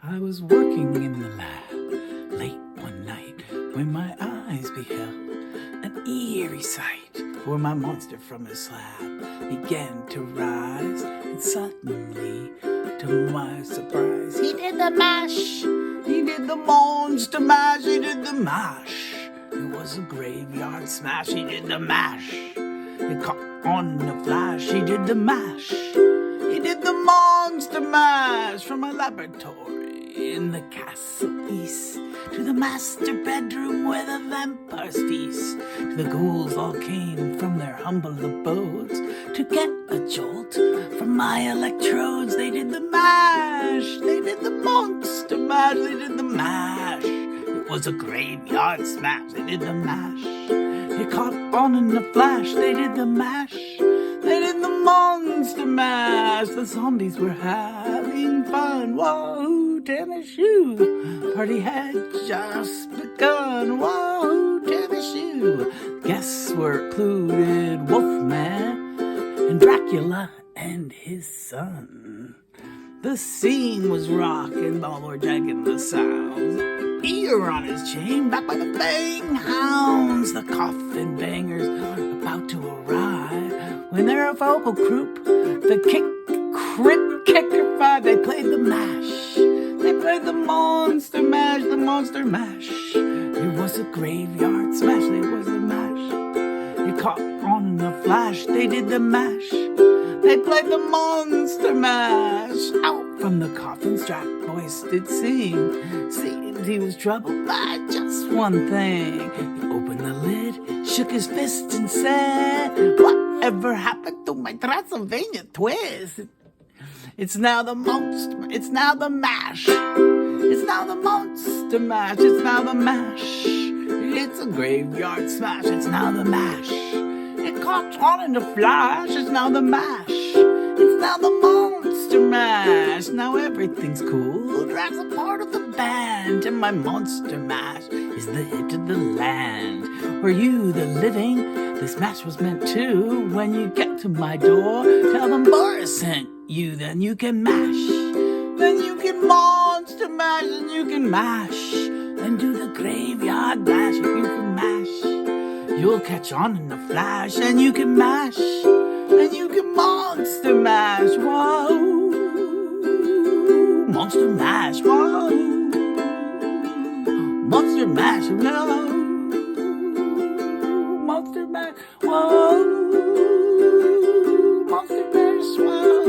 I was working in the lab late one night when my eyes beheld an eerie sight. For my monster from his slab began to rise, and suddenly, to my surprise, he did the mash. He did the monster mash. He did the mash. It was a graveyard smash. He did the mash. It caught on in a flash. He did the mash. He did the monster mash. From my laboratory in the castle east to the master bedroom where the vampires feast, to the ghouls all came from their humble abodes to get a jolt from my electrodes. They did the mash. They did the monster mash. They did the mash. It was a graveyard smash. They did the mash. It caught on in a flash. They did the mash. They did the monster mash. The zombies were having fun. Whoa, tennis shoe. Party had just begun. Whoa, tennis shoe. Guests were included Wolfman and Dracula and his son. The scene was rockin', while we're jacking the sounds. Ear on his chain, back by the bang hounds. The coffin bangers are about to arrive when they're a vocal group. The Crit Kicker Five, they played the mash. They played the monster mash, the monster mash. It was a graveyard smash, it was a mash. It caught on in a flash, they did the mash. They played the monster mash. Out from the coffin's Jack voice did sing. Seemed he was troubled by just one thing. He opened the lid, shook his fist and said, "Whatever happened to my Transylvania twist? It's now the monster, it's now the mash. It's now the monster mash, it's now the mash. It's a graveyard smash, it's now the mash. It caught on in a flash, it's now the mash. It's now the monster mash. Now everything's cool. Drag's a part of the band, and my monster mash is the hit of the land. Were you the living? This mash was meant to. When you get to my door, tell them Boris sent you. Then you can mash. Then you can monster mash, and you can mash. Then do the graveyard dash, and you can mash. You'll catch on in a flash, and you can mash. And you can monster mash, whoa. Monster mash, whoa. Monster mash, no. Monster mash, whoa. Monster mash, whoa.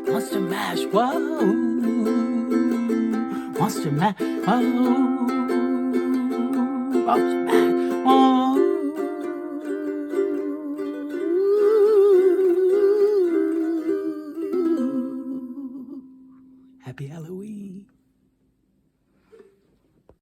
Monster mash, whoa. Monster mash, whoa. Monster mash, whoa. Happy Halloween.